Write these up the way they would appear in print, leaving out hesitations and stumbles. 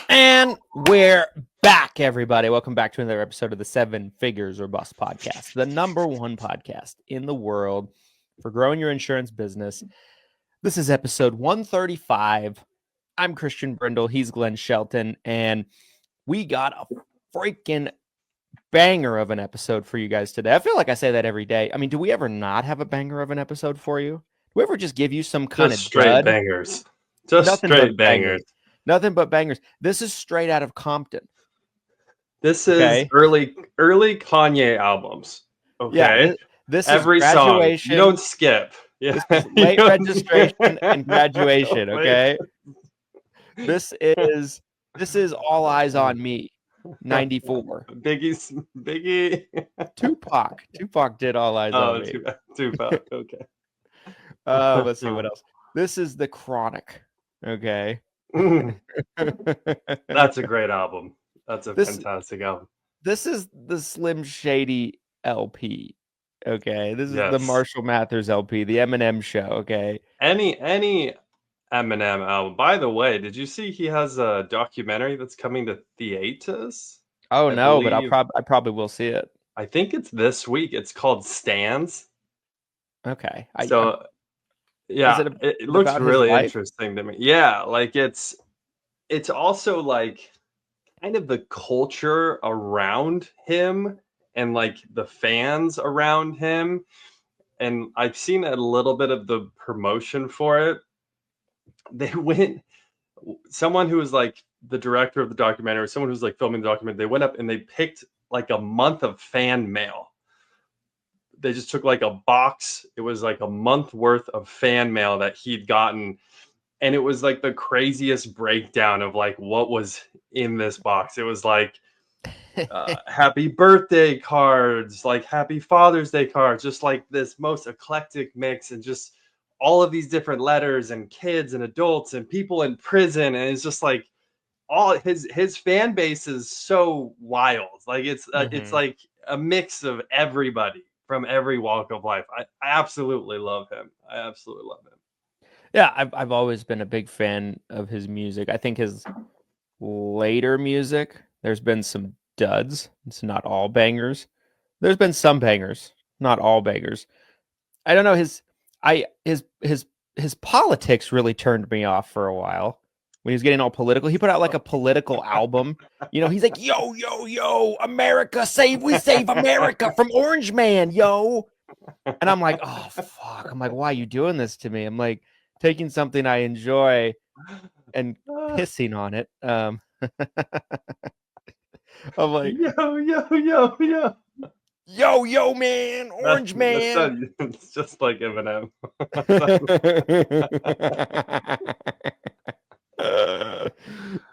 And we're back, everybody. Welcome back to another episode of the 7 Figures or Bust podcast, the #1 podcast in the world for growing your insurance business. This is episode 135. I'm Christian Brindle. He's Glenn Shelton. And we got a freaking banger of an episode for you guys today. I feel like I say that every day. I mean, do we ever not have a banger of an episode for you? Do we ever just give you some kind of straight dud? bangers? Just straight bangers. Nothing but bangers. This is straight out of Compton. This is early Kanye albums. Okay. Yeah, this every is graduation. Song. You don't skip. Yeah. This is late registration and graduation. Okay. This is All Eyes on Me. 94. Biggie. Tupac did All Eyes on Me. Tupac. Okay. Let's see what else. This is The Chronic. Okay. That's a great album. That's a fantastic album. This is the Slim Shady LP. Okay. This is the Marshall Mathers LP, the Eminem Show. Okay. Any Eminem album. By the way, did you see he has a documentary that's coming to theaters? Oh, no, but I probably will see it. I think it's this week. It's called Stands. Okay. Yeah, it looks really interesting to me. Yeah, like it's also like kind of the culture around him and like the fans around him. And I've seen a little bit of the promotion for it. Someone who was like the director of the documentary, someone who's like filming the documentary, they went up and they picked like a month of fan mail. They just took like a box. It was like a month worth of fan mail that he'd gotten. And it was like the craziest breakdown of like what was in this box. It was like happy birthday cards, like happy Father's Day cards, just like this most eclectic mix, and just all of these different letters and kids and adults and people in prison. And it's just like all his fan base is so wild. Like it's like a mix of everybody from every walk of life. I absolutely love him. Yeah, I've always been a big fan of his music. I think his later music, there's been some duds. It's not all bangers. There's been some bangers, not all bangers. I don't know, his politics really turned me off for a while. When he was getting all political, he put out like a political album. You know, he's like, yo, yo, yo, America, we save America from Orange Man, yo. And I'm like, oh, fuck. I'm like, why are you doing this to me? I'm like taking something I enjoy and pissing on it. I'm like, yo, yo, yo, yo. Yo, yo, man, Orange Man. It's just like Eminem.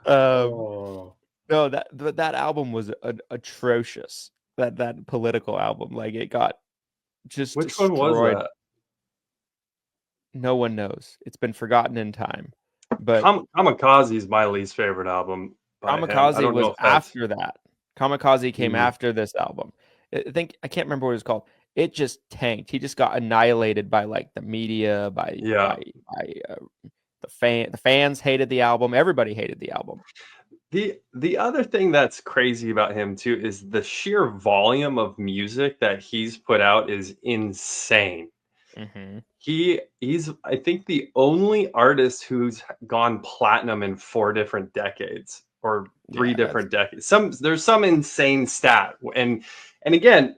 No, that album was atrocious. That political album, like it got just Which destroyed. one was that? No one knows. It's been forgotten in time. But Kamikaze is my least favorite album. Kamikaze was after that. Kamikaze came after this album. I can't remember what it was called. It just tanked. He just got annihilated by like the media, by the fans hated the album. Everybody hated the album. The other thing that's crazy about him too is the sheer volume of music that he's put out is insane. Mm-hmm. He's I think the only artist who's gone platinum in 4 different decades or 3 different decades. There's some insane stat, and again,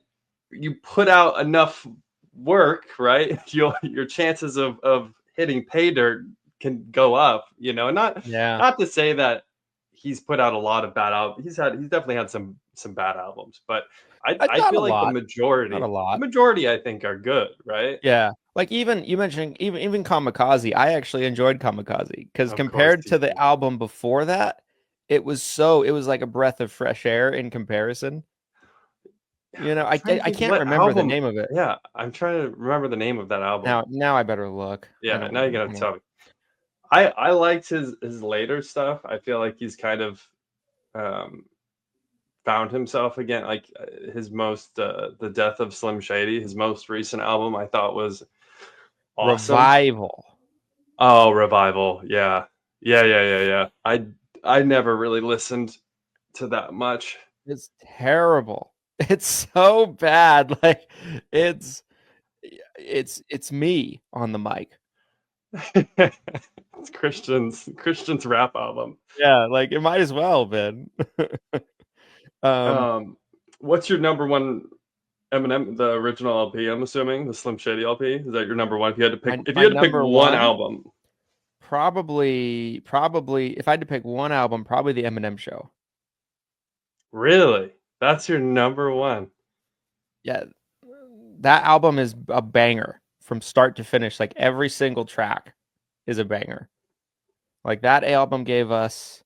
you put out enough work, right? Your chances of hitting pay dirt can go up, you know. Not to say that he's put out a lot of bad albums. He's definitely had some bad albums, but I feel like the majority I think are good, right? Yeah. Like even you mentioned even Kamikaze, I actually enjoyed Kamikaze because compared to the album before that, it was like a breath of fresh air in comparison. You know, I can't remember the name of it. Yeah, I'm trying to remember the name of that album. Now I better look. Yeah, now you gotta tell me. I liked his later stuff. I feel like he's kind of found himself again. Like his most The Death of Slim Shady, his most recent album, I thought was awesome. Revival. Oh, Revival. Yeah. I I never really listened to that much. It's terrible. It's so bad. Like it's me on the mic. It's Christian's rap album. Yeah, like it might as well, man. What's your number one Eminem, the original LP? I'm assuming the Slim Shady LP. Is that your number one? If you had to pick, number one album, probably, if I had to pick one album, probably the Eminem Show. Really, that's your number one? Yeah, that album is a banger from start to finish. Like every single track is a banger. Like that album gave us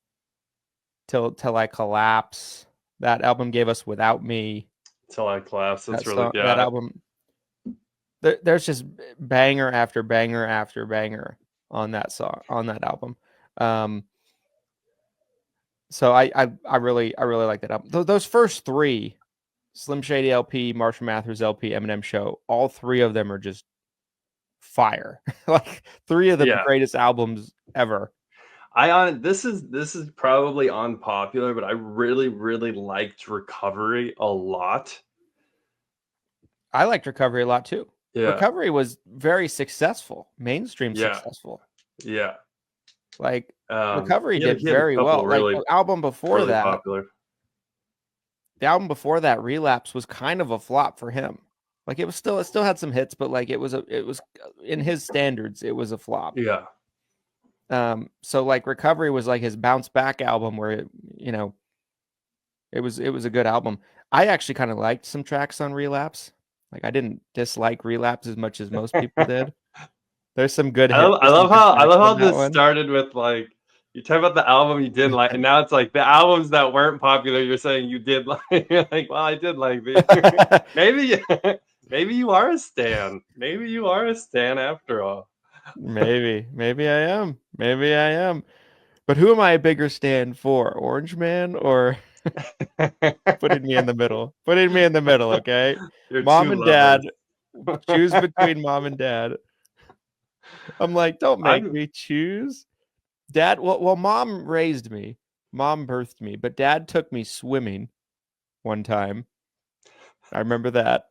Till I Collapse. That album gave us Without Me. Till I Collapse. That's that album. There's just banger after banger after banger on that song, on that album. So I really like that album. Those first three, Slim Shady LP, Marshall Mathers LP, Eminem Show, all three of them are just fire. Like three of the greatest albums ever. This is probably unpopular, but I really liked Recovery a lot. I liked Recovery a lot too. Yeah. Recovery was very successful, mainstream successful. Yeah. Like Recovery did very well. Like the album before that, popular. The album before that, Relapse, was kind of a flop for him. Like it still had some hits, but like it was in his standards, it was a flop. Yeah. So like Recovery was like his bounce back album where it was a good album. I actually kind of liked some tracks on Relapse. Like I didn't dislike Relapse as much as most people did. There's some good hits. I love how this started with like you talk about the album you didn't like, and now it's like the albums that weren't popular. You're saying you did like. You're like, well, I did like these. Maybe you are a stan. Maybe you are a stan after all. Maybe I am. But who am I a bigger stan for? Orange Man or putting me in the middle? Putting me in the middle, okay? Mom and Dad. Choose between Mom and Dad. I'm like, don't make me choose. Dad, well, Mom raised me. Mom birthed me, but Dad took me swimming one time. I remember that.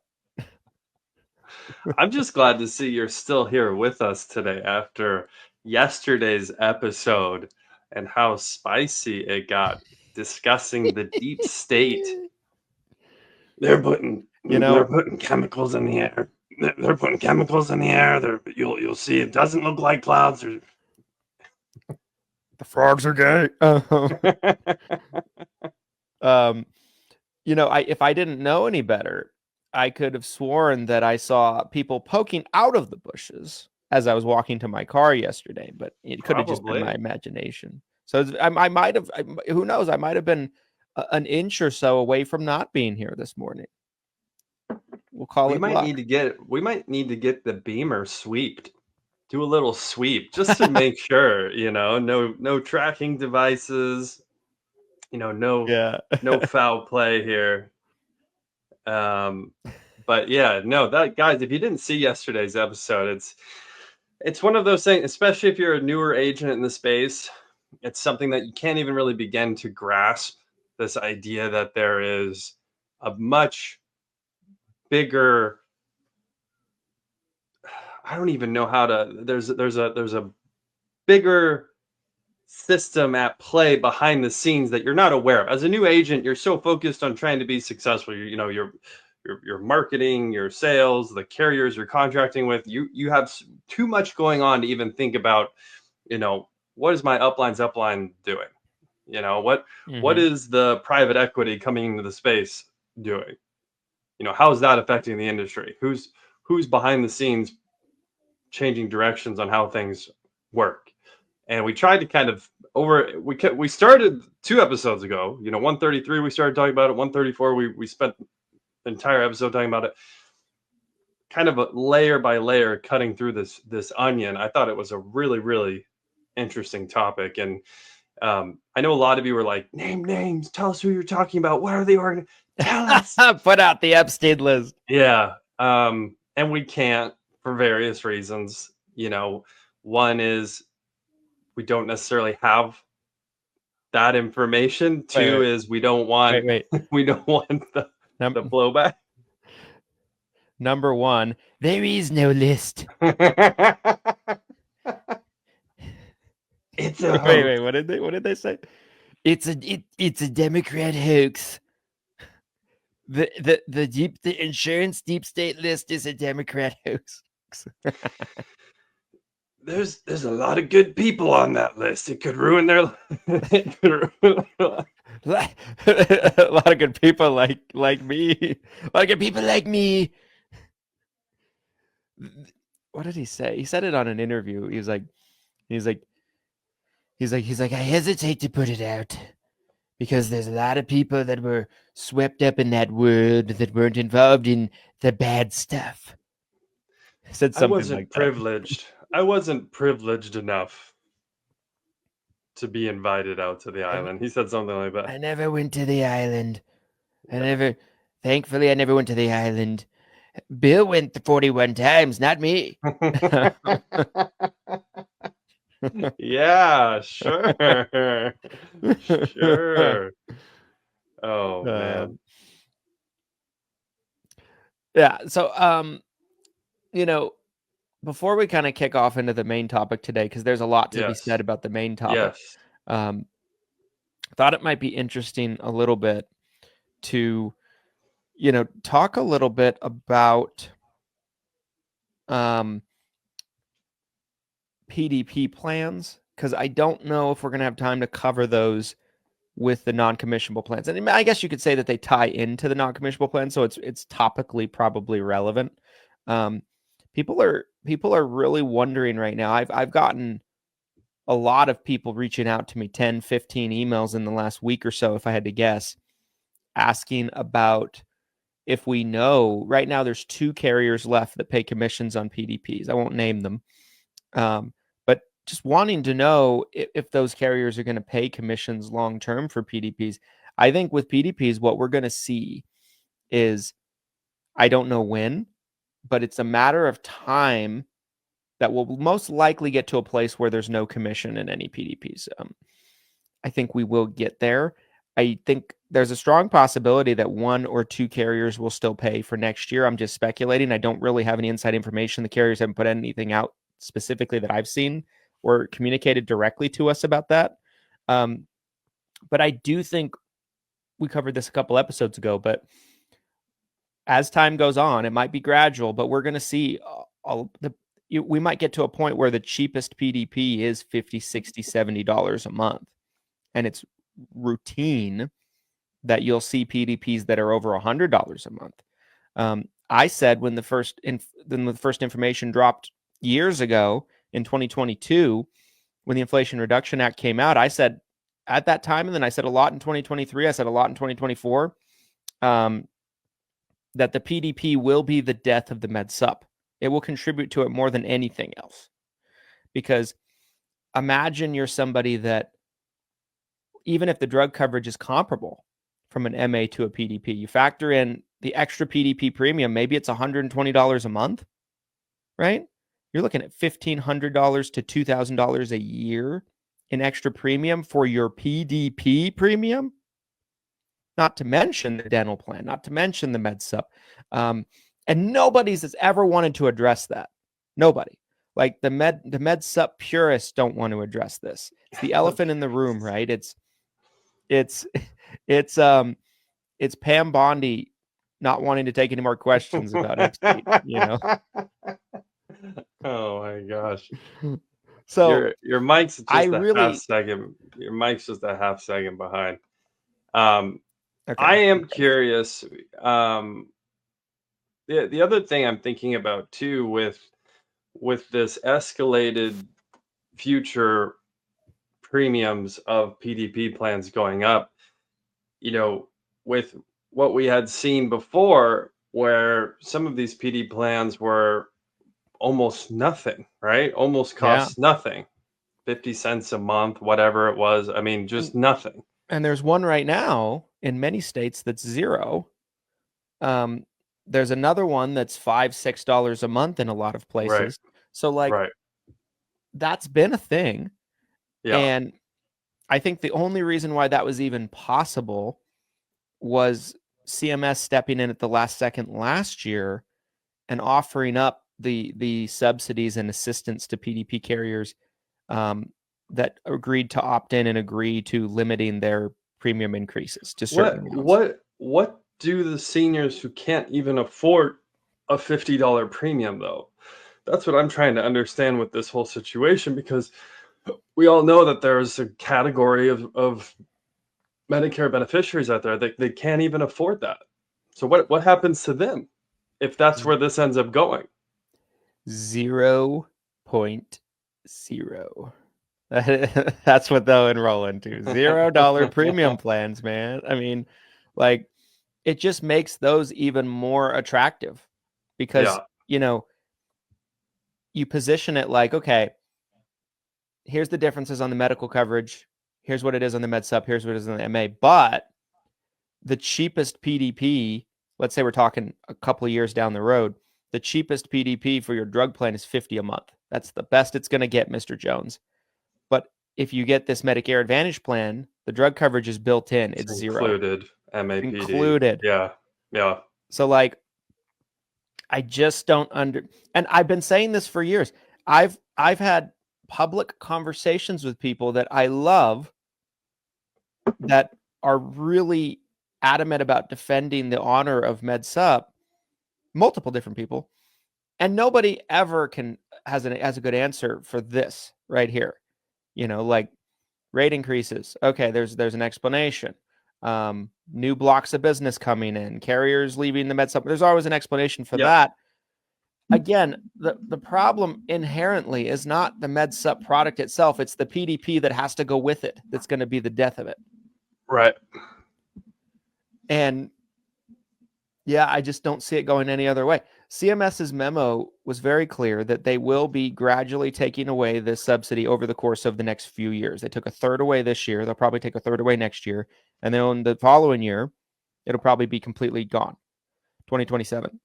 I'm just glad to see you're still here with us today after yesterday's episode and how spicy it got discussing the deep state. They're putting chemicals in the air. They're putting chemicals in the air. You'll see it doesn't look like clouds. The frogs are gay. If I didn't know any better, I could have sworn that I saw people poking out of the bushes as I was walking to my car yesterday, but it could have just been my imagination. So I might have, who knows? I might have been an inch or so away from not being here this morning. We'll call it. We might need to get the Beamer sweeped. Do a little sweep just to make sure, no tracking devices, no foul play here. But yeah, no, that guys, if you didn't see yesterday's episode, it's one of those things, especially if you're a newer agent in the space, it's something that you can't even really begin to grasp, this idea that there is a much bigger, I don't even know how to, there's a bigger system at play behind the scenes that you're not aware of. As a new agent, you're so focused on trying to be successful. Your marketing, your sales, the carriers you're contracting with, you have too much going on to even think about, what is my upline doing? What is the private equity coming into the space doing? How is that affecting the industry? Who's behind the scenes changing directions on how things work? And we tried to kind of we started 2 episodes ago, 133, we started talking about it. 134, we spent the entire episode talking about it, kind of a layer by layer cutting through this onion. I thought it was a really, really interesting topic. And I know a lot of you were like, name names, tell us who you're talking about. What are they tell us. Put out the Epstein list. Yeah. And we can't for various reasons. One is we don't necessarily have that information. Two Wait. is we don't want Wait. we don't want the blowback. Number one, there is no list. It's a wait. What did they say? It's a Democrat hoax. The insurance deep state list is a Democrat hoax. There's a lot of good people on that list. It could ruin their a lot of good people like me. A lot of good people like me. What did he say? He said it on an interview. He's like, I hesitate to put it out because there's a lot of people that were swept up in that word that weren't involved in the bad stuff. He said something like privileged. I wasn't privileged enough to be invited out to the island. He said something like that. I never went to the island. Thankfully, I never went to the island. Bill went 41 times, not me. Yeah, sure. Sure. Oh, man. Yeah. So, before we kind of kick off into the main topic today, because there's a lot to be said about the main topic. Yes. Thought it might be interesting a little bit to, talk a little bit about PDP plans, because I don't know if we're going to have time to cover those with the non-commissionable plans. And I guess you could say that they tie into the non-commissionable plan, so it's topically probably relevant. People are really wondering right now. I've gotten a lot of people reaching out to me, 10, 15 emails in the last week or so, if I had to guess, asking about if we know. Right now there's 2 carriers left that pay commissions on PDPs. I won't name them. But just wanting to know if those carriers are going to pay commissions long-term for PDPs. I think with PDPs, what we're going to see is, I don't know when, but it's a matter of time that we'll most likely get to a place where there's no commission in any PDPs. I think we will get there. I think there's a strong possibility that 1 or 2 carriers will still pay for next year. I'm just speculating. I don't really have any inside information. The carriers haven't put anything out specifically that I've seen or communicated directly to us about that. But I do think we covered this a couple episodes ago, but as time goes on, it might be gradual, but we're going to see we might get to a point where the cheapest PDP is $50, $60, $70 a month. And it's routine that you'll see PDPs that are over $100 a month. I said when the first information dropped years ago in 2022, when the Inflation Reduction Act came out, I said at that time, and then I said a lot in 2023, I said a lot in 2024, that the PDP will be the death of the Med Sup. It will contribute to it more than anything else. Because imagine you're somebody that, even if the drug coverage is comparable from an MA to a PDP, you factor in the extra PDP premium, maybe it's $120 a month, right? You're looking at $1,500 to $2,000 a year in extra premium for your PDP premium. Not to mention the dental plan, not to mention the Med Sup. And nobody's has ever wanted to address that. Nobody. Like the Med Sup purists don't want to address this. It's the elephant in the room, right? It's Pam Bondi not wanting to take any more questions about Epstein, Oh my gosh. So your mic's just half second. Your mic's just a half second behind. Okay. I am curious. The other thing I'm thinking about too with this escalated future premiums of PDP plans going up, with what we had seen before, where some of these PD plans were almost nothing, right? Almost cost nothing. 50 cents a month, whatever it was. I mean, just nothing. And there's one right now in many states that's $0. There's another one that's $5, $6 a month in a lot of places. Right. So that's been a thing. Yeah. And I think the only reason why that was even possible was CMS stepping in at the last second last year and offering up the subsidies and assistance to PDP carriers that agreed to opt in and agree to limiting their premium increases to certain amounts. What do the seniors who can't even afford a $50 premium though? That's what I'm trying to understand with this whole situation, because we all know that there's a category of Medicare beneficiaries out there that they can't even afford that. So what happens to them if that's where this ends up going? 0.0. That's what they'll enroll into. $0 premium plans, man. I mean, like, it just makes those even more attractive because, you position it like, okay, here's the differences on the medical coverage. Here's what it is on the med sup. Here's what it is on the MA. But the cheapest PDP, let's say we're talking a couple of years down the road, the cheapest PDP for your drug plan is $50 a month. That's the best it's going to get, Mr. Jones. But if you get this Medicare Advantage plan, the drug coverage is built in. It's included, zero. MAPD. Included. Yeah. So, like, I just don't and I've been saying this for years. I've had public conversations with people that I love that are really adamant about defending the honor of Med Sup, multiple different people, and nobody ever has a good answer for this right here. Like, rate increases. Okay, there's an explanation. New blocks of business coming in, carriers leaving the Med Sup. There's always an explanation for that. Again, the problem inherently is not the Med Sup product itself. It's the PDP that has to go with it that's going to be the death of it. Right. And yeah, I just don't see it going any other way. CMS's memo was very clear that they will be gradually taking away this subsidy over the course of the next few years. They took a third away this year. They'll probably take a third away next year. And then the following year, it'll probably be completely gone, 2027.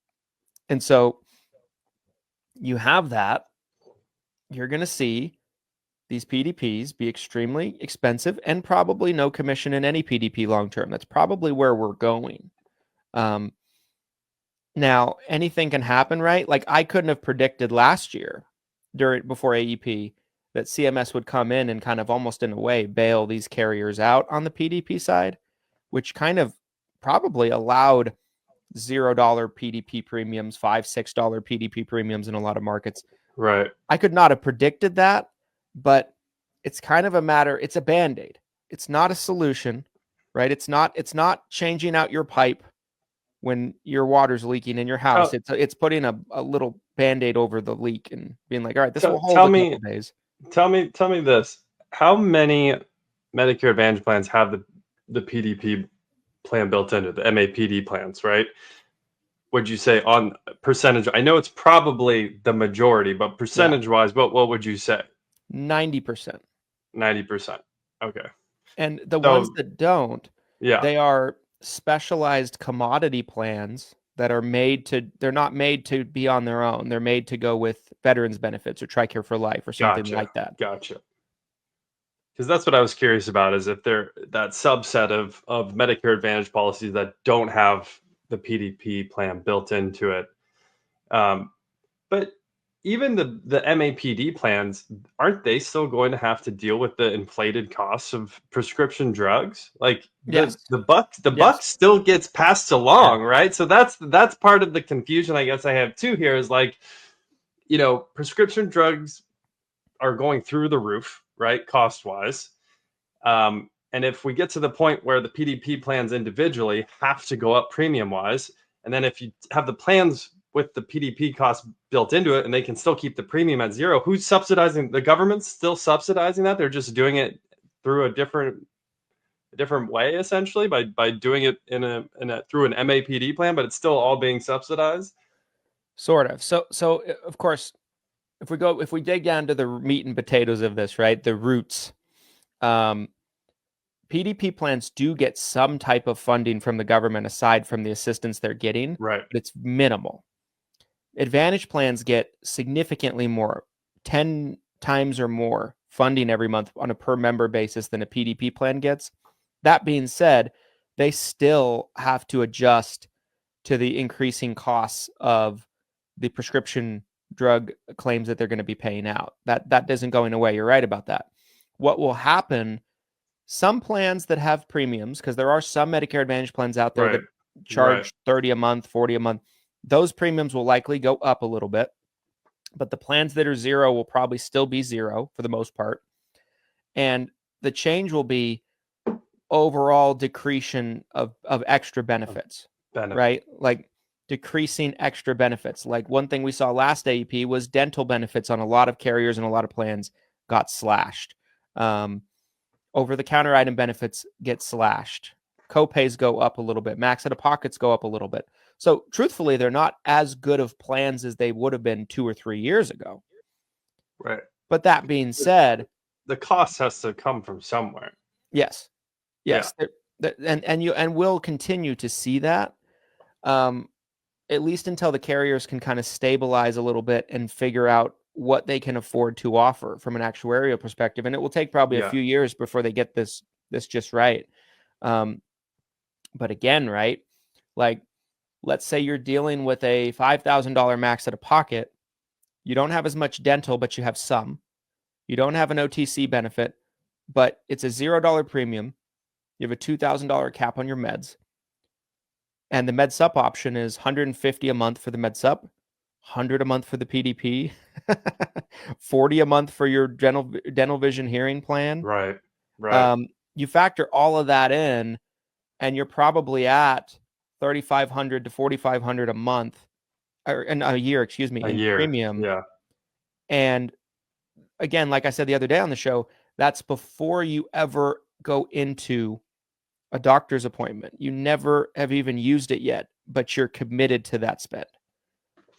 And so you have that. You're going to see these PDPs be extremely expensive and probably no commission in any PDP long-term. That's probably where we're going. Now, anything can happen, right? Like, I couldn't have predicted last year before AEP that CMS would come in and kind of almost in a way bail these carriers out on the PDP side, which kind of probably allowed $0 PDP premiums, $5, $6 PDP premiums in a lot of markets. Right. I could not have predicted that, but it's kind of a matter. It's a Band-Aid. It's not a solution, right? It's not changing out your pipe when your water's leaking in your house. It's putting a little Band-Aid over the leak and being like, all right, this will hold a couple days. Tell me this. How many Medicare Advantage plans have the PDP plan built into the MAPD plans, right? Would you say on percentage? I know it's probably the majority, but percentage-wise, what would you say? 90%. 90%. Okay. And the ones that don't, they are specialized commodity plans that are they're not made to be on their own. They're made to go with veterans benefits or TRICARE for life or something like that. Gotcha. Because that's what I was curious about, is if they're that subset of Medicare Advantage policies that don't have the PDP plan built into it. But even the MAPD plans, aren't they still going to have to deal with the inflated costs of prescription drugs? Like, the buck still gets passed along, right? So that's part of the confusion I guess I have too here, is like, prescription drugs are going through the roof, right, cost wise. And if we get to the point where the PDP plans individually have to go up premium wise, and then if you have the plans with the PDP cost built into it and they can still keep the premium at zero, who's subsidizing? The government's still subsidizing that. They're just doing it through a different way, essentially, by doing it through an MAPD plan, but it's still all being subsidized. Sort of. So of course, if we dig down to the meat and potatoes of this, right, the roots, PDP plans do get some type of funding from the government aside from the assistance they're getting, right? But it's minimal. Advantage plans get significantly more, 10 times or more funding every month on a per member basis than a PDP plan gets. That being said, they still have to adjust to the increasing costs of the prescription drug claims that they're going to be paying out. That isn't going away. You're right about that. What will happen, some plans that have premiums, because there are some Medicare Advantage plans out there that charge 30 a month, 40 a month, those premiums will likely go up a little bit. But the plans that are zero will probably still be zero for the most part. And the change will be overall decretion of extra benefits, right? Like decreasing extra benefits. Like one thing we saw last AEP was dental benefits on a lot of carriers and a lot of plans got slashed. Over-the-counter item benefits get slashed. Copays go up a little bit. Max out-of-pockets go up a little bit. So truthfully, they're not as good of plans as they would have been 2 or 3 years ago. Right. But that being said, the cost has to come from somewhere. Yes. Yeah. And we'll continue to see that, at least until the carriers can kind of stabilize a little bit and figure out what they can afford to offer from an actuarial perspective. And it will take probably a few years before they get this just right. But again, right, like let's say you're dealing with a $5,000 max out of pocket. You don't have as much dental, but you have some. You don't have an OTC benefit, but it's a $0 premium. You have a $2,000 cap on your meds. And the med sup option is $150 a month for the med sup, $100 a month for the PDP, $40 a month for your dental vision hearing plan. Right. You factor all of that in, and you're probably at $3,500 to $4,500 a month, or in a year, excuse me, in premium. Yeah. And again, like I said the other day on the show, that's before you ever go into a doctor's appointment. You never have even used it yet, but you're committed to that spend.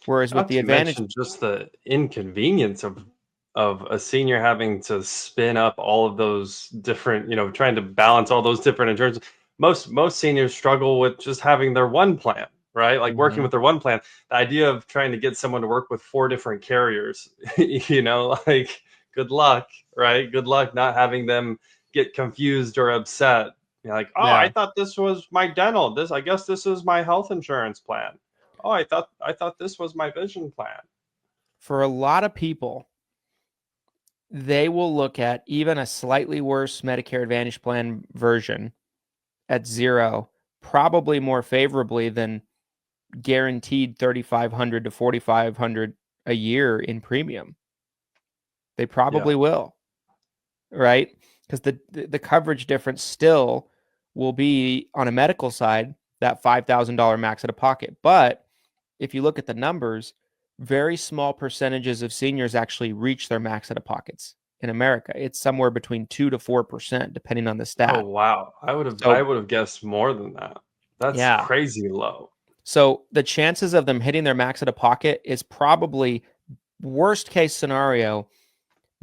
Whereas with the Advantage, just the inconvenience of a senior having to spin up all of those different, trying to balance all those different insurance. Most seniors struggle with just having their one plan, right? Like working with their one plan. The idea of trying to get someone to work with 4 different carriers, like good luck, right? Good luck not having them get confused or upset. Like, I thought this was my dental. I guess this is my health insurance plan. Oh, I thought this was my vision plan. For a lot of people, they will look at even a slightly worse Medicare Advantage plan version at zero, probably more favorably than guaranteed $3,500 to $4,500 a year in premium. They probably will, right? Because the coverage difference still will be on a medical side, that $5,000 max out of pocket. But if you look at the numbers, very small percentages of seniors actually reach their max out of pockets in America. It's somewhere between 2 to 4%, depending on the stat. Oh, wow. I would have guessed more than that. That's crazy low. So the chances of them hitting their max out of pocket is probably, worst case scenario,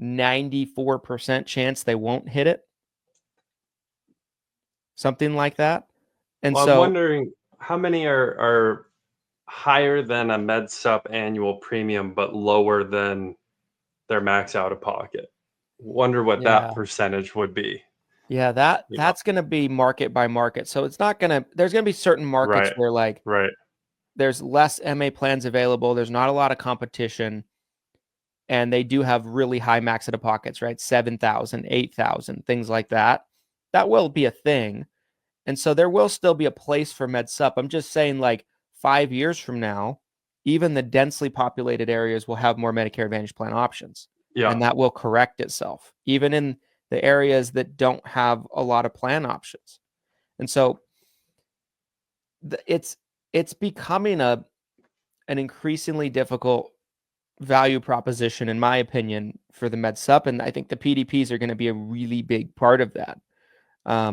94% chance they won't hit it. Something like that. And I'm wondering how many are higher than a med sup annual premium, but lower than their max out of pocket. Wonder what that percentage would be. Yeah, that's going to be market by market. So it's not going to, there's going to be certain markets where there's less MA plans available. There's not a lot of competition. And they do have really high max out of pockets, right? 7,000, 8,000, things like that. That will be a thing. And so there will still be a place for med sup. I'm just saying, like 5 years from now, even the densely populated areas will have more Medicare Advantage plan options. Yeah. And that will correct itself, even in the areas that don't have a lot of plan options. And so it's becoming an increasingly difficult value proposition, in my opinion, for the med sup. And I think the PDPs are going to be a really big part of that. I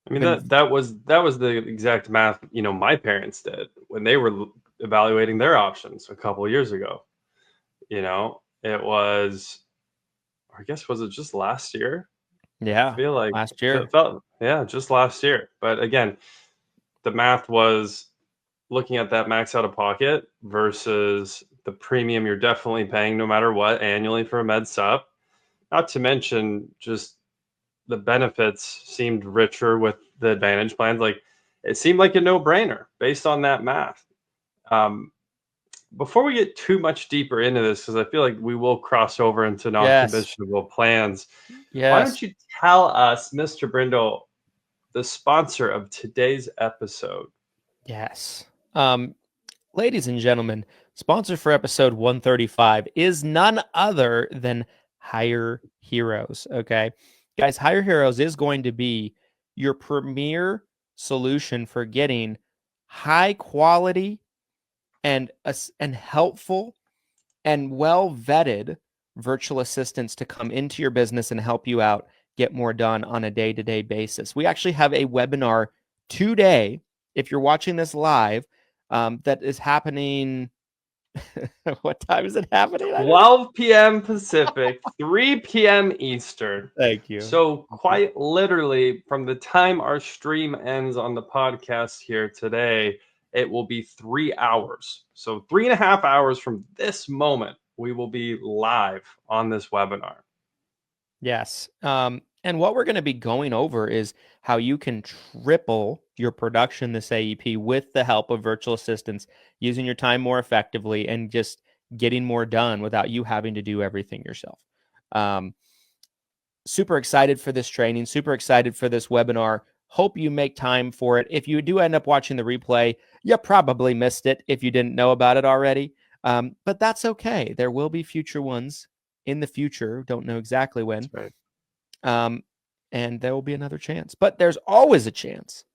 mean, that was the exact math, my parents did when they were evaluating their options a couple of years ago. It was, I guess, was it just last year? Yeah. I feel like last year. Just last year. But again, the math was looking at that max out of pocket versus the premium you're definitely paying no matter what annually for a med sup, Not to mention just the benefits seemed richer with the Advantage plans. Like it seemed like a no-brainer based on that math. Before we get too much deeper into this, because I feel like we will cross over into Yes. non-commissionable plans, why Yes. don't you tell us, Mr. Brindle, the sponsor of today's episode? Yes. Ladies and gentlemen, sponsor for episode 135 is none other than Hire Heroes. Okay. Guys, Hire Heroes is going to be your premier solution for getting high quality and helpful and well vetted virtual assistants to come into your business and help you out get more done on a day-to-day basis. We actually have a webinar today, if you're watching this live, that is happening. What time is it happening? 12 p.m. Pacific, 3 p.m. Eastern. Thank you. So quite literally, from the time our stream ends on the podcast here today, it will be 3 hours. So 3.5 hours from this moment, we will be live on this webinar. Yes. And what we're going to be going over is how you can triple your production this AEP with the help of virtual assistants, using your time more effectively and just getting more done without you having to do everything yourself. Super excited for this training, super excited for this webinar. Hope you make time for it. If you do end up watching the replay, you probably missed it if you didn't know about it already. But that's okay. There will be future ones in the future. Don't know exactly when. That's right. And there will be another chance. But there's always a chance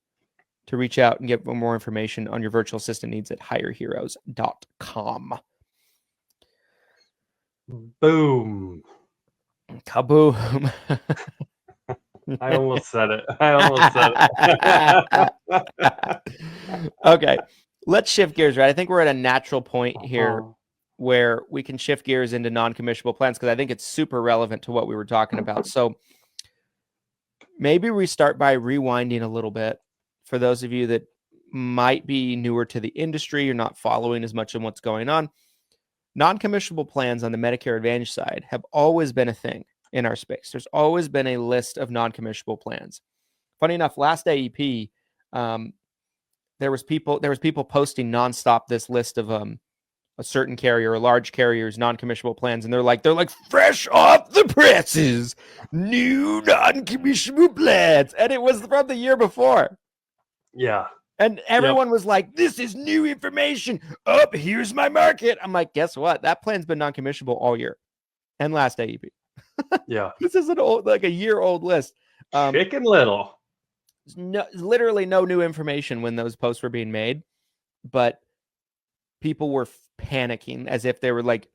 to reach out and get more information on your virtual assistant needs at hireheroes.com. Boom. Kaboom. I almost said it. Okay. Let's shift gears, right? I think we're at a natural point here where we can shift gears into non-commissionable plans, because I think it's super relevant to what we were talking about. So maybe we start by rewinding a little bit for those of you that might be newer to the industry. You're not following as much of what's going on. Non-commissionable plans on the Medicare Advantage side have always been a thing in our space. There's always been a list of non-commissionable plans. Funny enough, last AEP, there was people posting nonstop this list of a certain carrier, a large carrier's non-commissionable plans, and they're like fresh off the presses, new non-commissionable plans, and it was from the year before. Yeah. And everyone was like, this is new information. Oh, here's my market. I'm like, guess what? That plan's been non-commissionable all year and last AEP. Yeah. This is a year-old list. Chicken Little. Literally no new information when those posts were being made, but people were panicking as if they were like,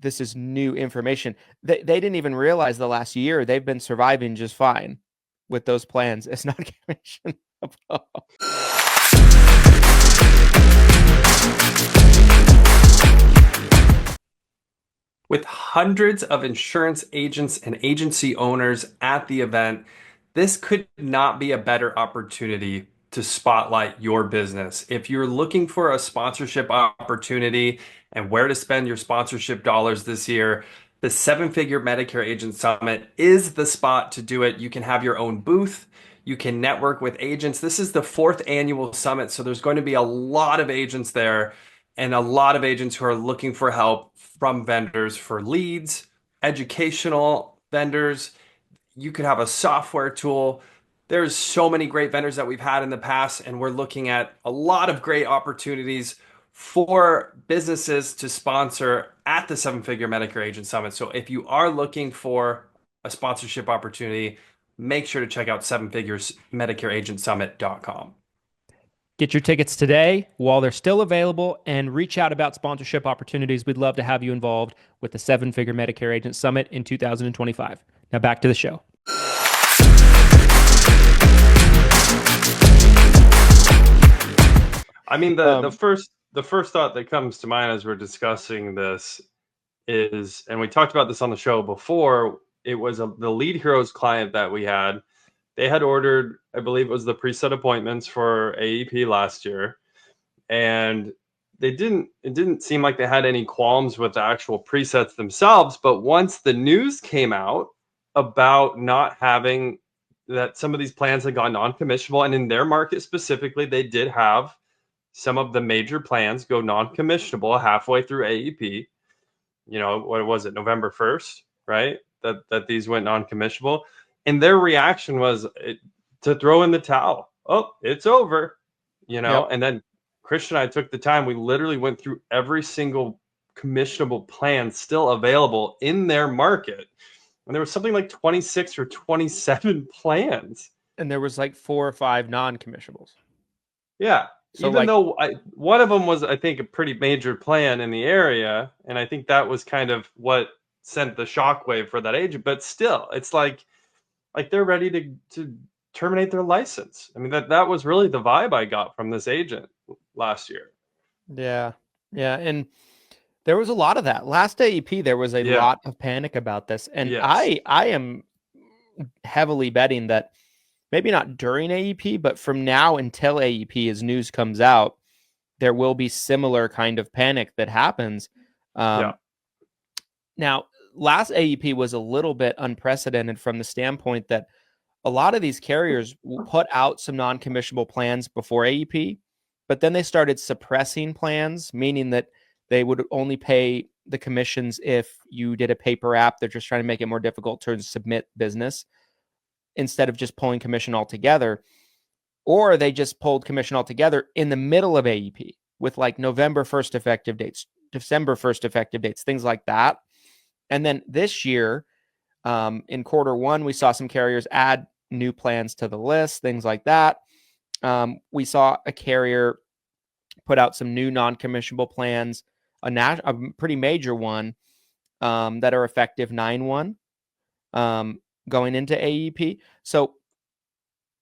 this is new information. They didn't even realize the last year they've been surviving just fine with those plans. It's not commissionable. With hundreds of insurance agents and agency owners at the event, this could not be a better opportunity to spotlight your business. If you're looking for a sponsorship opportunity and where to spend your sponsorship dollars this year, the Seven Figure Medicare Agent Summit is the spot to do it. You can have your own booth. You can network with agents. This is the 4th annual summit, so there's going to be a lot of agents there and a lot of agents who are looking for help from vendors for leads, educational vendors. You could have a software tool. There's so many great vendors that we've had in the past, and we're looking at a lot of great opportunities for businesses to sponsor at the Seven Figure Medicare Agent Summit. So if you are looking for a sponsorship opportunity, make sure to check out sevenfiguresmedicareagentsummit.com. Get your tickets today while they're still available, and reach out about sponsorship opportunities. We'd love to have you involved with the Seven Figure Medicare Agent Summit in 2025. Now back to the show. I mean, the first thought that comes to mind as we're discussing this is, and we talked about this on the show before, it was the Lead Heroes client that we had. They had ordered, I believe it was the preset appointments for AEP last year. And it didn't seem like they had any qualms with the actual presets themselves. But once the news came out about not having that, some of these plans had gone non-commissionable, and in their market specifically, they did have some of the major plans go non-commissionable halfway through AEP. What was it, November 1st, right? That these went non-commissionable, and their reaction was to throw in the towel. Oh, it's over, Yep. And then Christian and I took the time. We literally went through every single commissionable plan still available in their market, and there was something like 26 or 27 plans. And there was like 4 or 5 non-commissionables. Yeah. So Even though one of them was, I think, a pretty major plan in the area, and I think that was kind of what sent the shockwave for that agent. But still, it's like they're ready to terminate their license. I mean, that was really the vibe I got from this agent last year. Yeah, and there was a lot of that last AEP. There was a lot of panic about this, and Yes. I am heavily betting that maybe not during AEP, but from now until AEP, as news comes out, there will be similar kind of panic that happens. Now, last AEP was a little bit unprecedented from the standpoint that a lot of these carriers put out some non-commissionable plans before AEP, but then they started suppressing plans, meaning that they would only pay the commissions if you did a paper app. They're just trying to make it more difficult to submit business instead of just pulling commission altogether. Or they just pulled commission altogether in the middle of AEP with like November 1st effective dates, December 1st effective dates, things like that. And then this year, in quarter one, we saw some carriers add new plans to the list, things like that. We saw a carrier put out some new non-commissionable plans, a pretty major one that are effective 9/1 going into AEP. So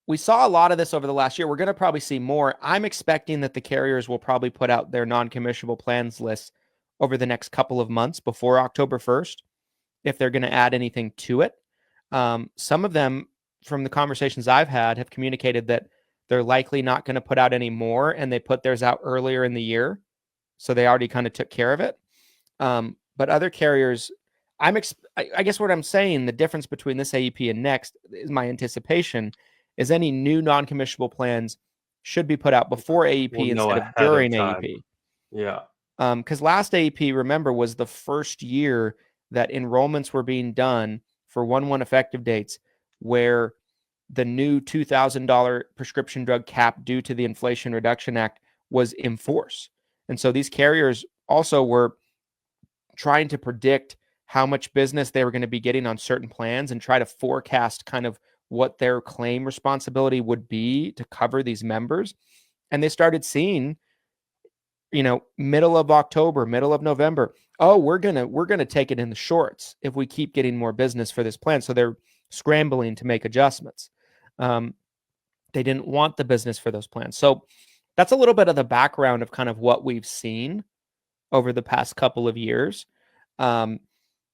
we saw a lot of this over the last year. We're going to probably see more. I'm expecting that the carriers will probably put out their non-commissionable plans lists over the next couple of months before October 1st, if they're going to add anything to it. Some of them, from the conversations I've had, have communicated that they're likely not going to put out any more, and they put theirs out earlier in the year. So they already kind of took care of it. But other carriers, I guess what I'm saying, the difference between this AEP and next is my anticipation is any new non-commissionable plans should be put out before AEP instead of during AEP. Yeah. Because last AEP, remember, was the first year that enrollments were being done for 1/1 effective dates where the new $2,000 prescription drug cap due to the Inflation Reduction Act was in force. And so these carriers also were trying to predict how much business they were going to be getting on certain plans and try to forecast kind of what their claim responsibility would be to cover these members. And they started seeing, middle of October, middle of November, oh, we're going to take it in the shorts if we keep getting more business for this plan. So they're scrambling to make adjustments. They didn't want the business for those plans. So that's a little bit of the background of kind of what we've seen over the past couple of years.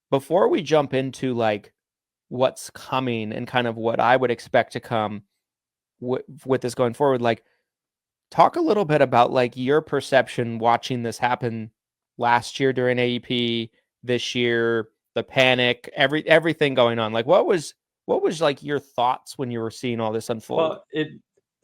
Before we jump into like what's coming and kind of what I would expect to come with this going forward, like talk a little bit about like your perception watching this happen last year during AEP, this year, the panic, everything going on. Like what was like your thoughts when you were seeing all this unfold? Well,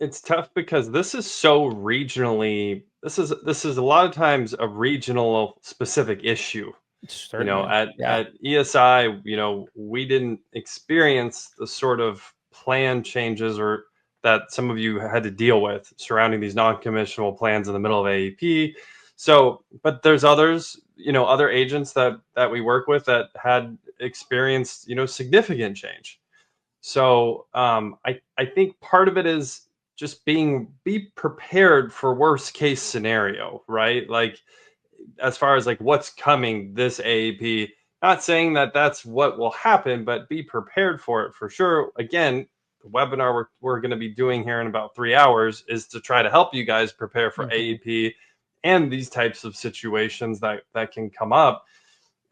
it's tough because this is so regionally. This is a lot of times a regional specific issue. Certainly. At ESI, we didn't experience the sort of plan changes or that some of you had to deal with surrounding these non-commissionable plans in the middle of AEP. So, but there's others, other agents that we work with that had experienced, significant change. So I think part of it is just be prepared for worst case scenario, right? Like as far as like what's coming this AEP, not saying that that's what will happen, but be prepared for it for sure. Again, the webinar we're going to be doing here in about 3 hours is to try to help you guys prepare for AEP and these types of situations that can come up.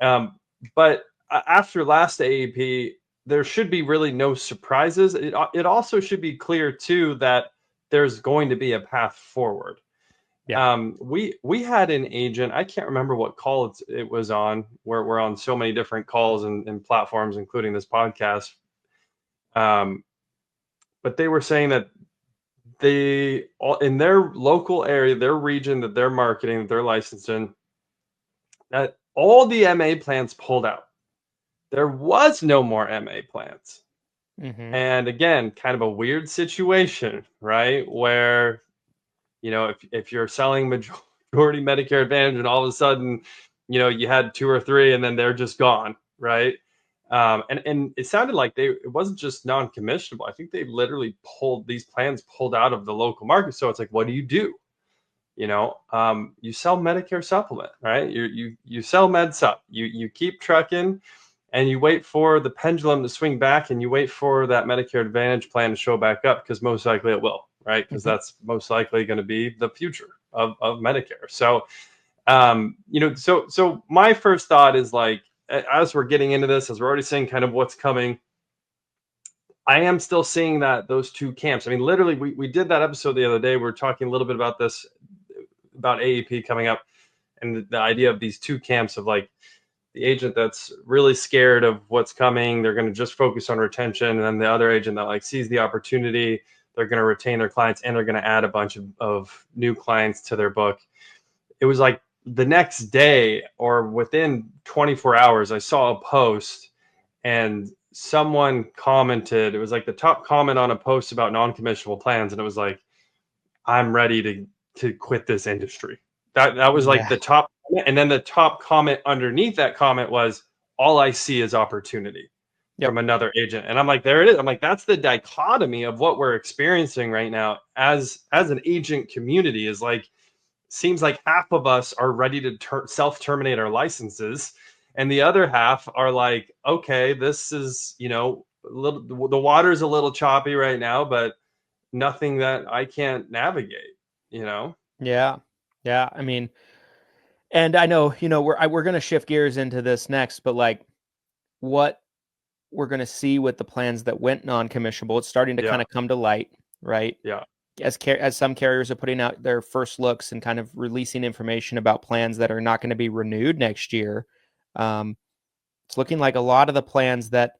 But after last AEP, there should be really no surprises. It also should be clear too that there's going to be a path forward. We had an agent, I can't remember what call it was on, where we're on so many different calls and platforms, including this podcast. But they were saying that in their local area, their region that they're marketing, that they're licensed in, that all the MA plans pulled out. There was no more MA plans. Mm-hmm. And again, kind of a weird situation, right? Where, if you're selling majority Medicare Advantage and all of a sudden, you had two or three and then they're just gone, right? And it sounded like it wasn't just non-commissionable. I think they literally these plans pulled out of the local market. So it's like, what do? You sell Medicare supplement, right? You sell Med Sup. You keep trucking, and you wait for the pendulum to swing back, and you wait for that Medicare Advantage plan to show back up, because most likely it will, right? Because that's most likely going to be the future of Medicare. So, so my first thought is, like, as we're getting into this, as we're already seeing kind of what's coming, I am still seeing that those two camps. I mean, literally, we did that episode the other day. We were talking a little bit about this, about AEP coming up, and the idea of these two camps of, like, the agent that's really scared of what's coming, they're going to just focus on retention, and then the other agent that, like, sees the opportunity, they're going to retain their clients, and they're going to add a bunch of new clients to their book. It was like the next day or within 24 hours, I saw a post and someone commented. It was like the top comment on a post about non-commissionable plans, and it was like, I'm ready to quit this industry. That was like the top, and then the top comment underneath that comment was, all I see is opportunity from another agent. And I'm like, there it is. I'm like, that's the dichotomy of what we're experiencing right now as an agent community. Is like, seems like half of us are ready to self-terminate our licenses, and the other half are like, okay, this is, the water's a little choppy right now, but nothing that I can't navigate, Yeah. I mean, and I know, we're going to shift gears into this next, but, like, what we're going to see with the plans that went non-commissionable, it's starting to kind of come to light, right? Yeah. As some carriers are putting out their first looks and kind of releasing information about plans that are not going to be renewed next year. It's looking like a lot of the plans that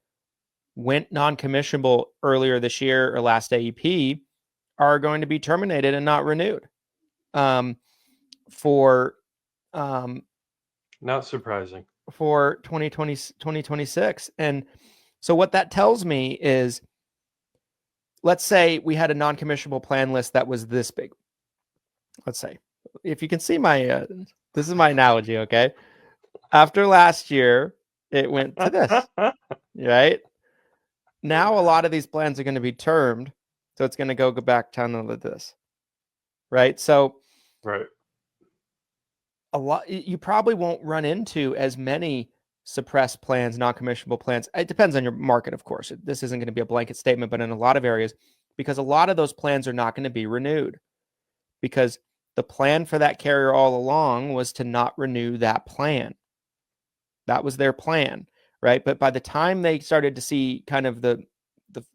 went non-commissionable earlier this year or last AEP are going to be terminated and not renewed. Not surprising for 2026. And so what that tells me is, let's say we had a non-commissionable plan list that was this big. Let's say, if you can see my, this is my analogy. Okay. After last year, it went to this, right? Now, a lot of these plans are going to be termed. So it's going to go back down to this, right? So, right. You probably won't run into as many suppressed plans, non-commissionable plans. It depends on your market, of course. This isn't going to be a blanket statement, but in a lot of areas, because a lot of those plans are not going to be renewed, because the plan for that carrier all along was to not renew that plan. That was their plan, right? But by the time they started to see kind of the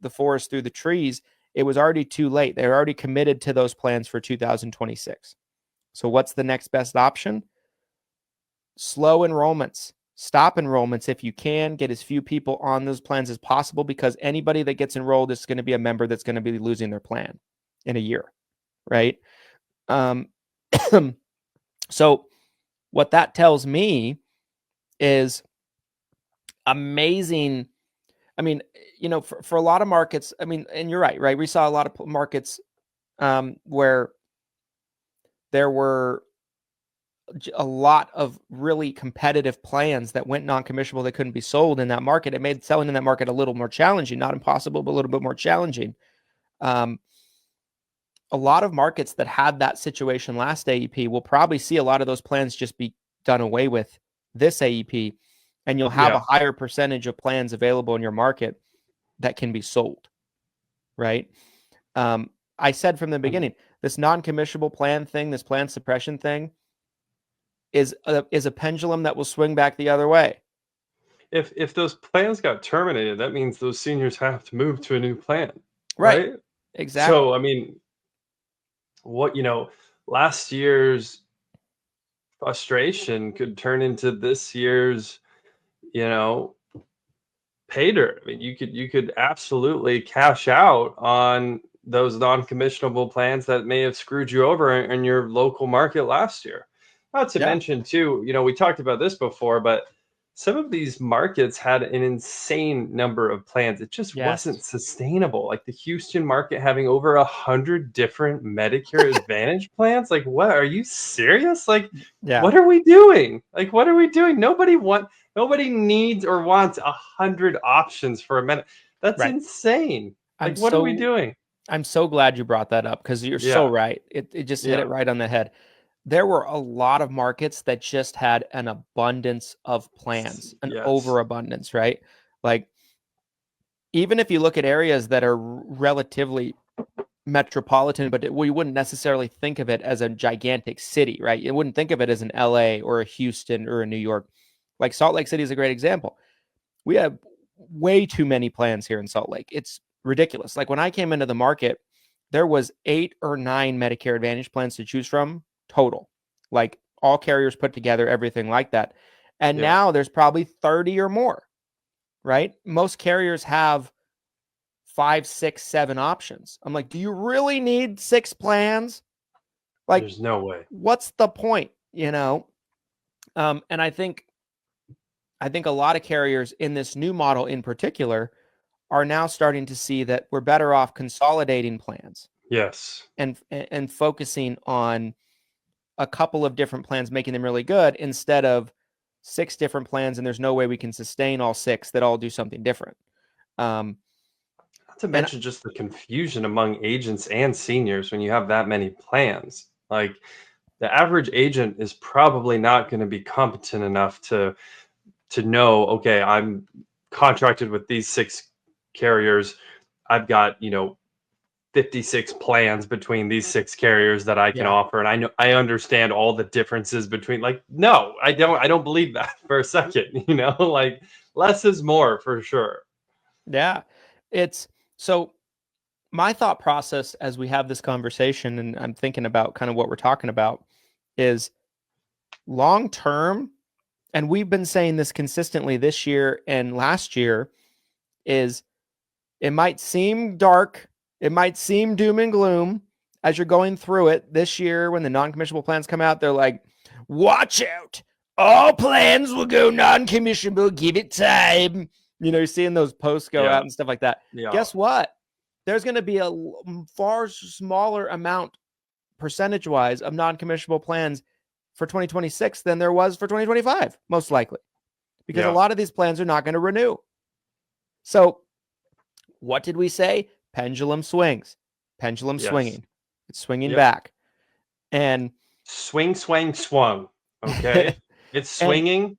forest through the trees, it was already too late. They were already committed to those plans for 2026. So what's the next best option? Slow enrollments. Stop enrollments if you can. Get as few people on those plans as possible, because anybody that gets enrolled is going to be a member that's going to be losing their plan in a year, right? So what that tells me is amazing. I mean, for a lot of markets, I mean, and you're right? We saw a lot of markets where there were a lot of really competitive plans that went non-commissionable that couldn't be sold in that market. It made selling in that market a little more challenging, not impossible, but a little bit more challenging. A lot of markets that had that situation last AEP will probably see a lot of those plans just be done away with this AEP, and you'll have a higher percentage of plans available in your market that can be sold, right? I said from the beginning, this non-commissionable plan thing, this plan suppression thing, is a pendulum that will swing back the other way. If those plans got terminated, that means those seniors have to move to a new plan, right? Exactly. So, I mean, what last year's frustration could turn into this year's, pay dirt. I mean, you could absolutely cash out on those non-commissionable plans that may have screwed you over in your local market last year. Not to mention too, we talked about this before, but some of these markets had an insane number of plans. It just wasn't sustainable. Like the Houston market having over 100 different Medicare Advantage plans. Like, what? Are you serious? Like, what are we doing? Like, what are we doing? Nobody needs or wants 100 options for a minute. That's insane. Like, what are we doing? I'm so glad you brought that up because you're so right. It just hit it right on the head. There were a lot of markets that just had an abundance of plans, an overabundance, right? Like, even if you look at areas that are relatively metropolitan, but we wouldn't necessarily think of it as a gigantic city, right? You wouldn't think of it as an LA or a Houston or a New York. Like Salt Lake City is a great example. We have way too many plans here in Salt Lake. It's ridiculous. Like when I came into the market, there was 8 or 9 Medicare Advantage plans to choose from total, like all carriers put together, everything like that. And now there's probably 30 or more, right? Most carriers have 5, 6, 7 options. I'm like, do you really need 6 plans? Like, there's no way. What's the point? And I think a lot of carriers in this new model in particular are now starting to see that we're better off consolidating plans. Yes. And focusing on a couple of different plans, making them really good instead of 6 different plans. And there's no way we can sustain all 6 that all do something different. Not to mention just the confusion among agents and seniors when you have that many plans. Like the average agent is probably not going to be competent enough to know, okay, I'm contracted with these 6 carriers. I've got, 56 plans between these 6 carriers that I can offer. And I understand all the differences between, like, no, I don't believe that for a second, like less is more for sure. Yeah. So my thought process as we have this conversation, and I'm thinking about kind of what we're talking about, is long-term, and we've been saying this consistently this year and last year, is it might seem dark, it might seem doom and gloom as you're going through it this year when the non-commissionable plans come out. They're like, watch out, all plans will go non-commissionable, give it time. You're seeing those posts go out and stuff like that. Guess what? There's going to be a far smaller amount percentage-wise of non-commissionable plans for 2026 than there was for 2025, most likely, because a lot of these plans are not going to renew. So what did we say? Pendulum swings. Pendulum swinging. It's swinging back. And swing, swung. Okay. It's swinging.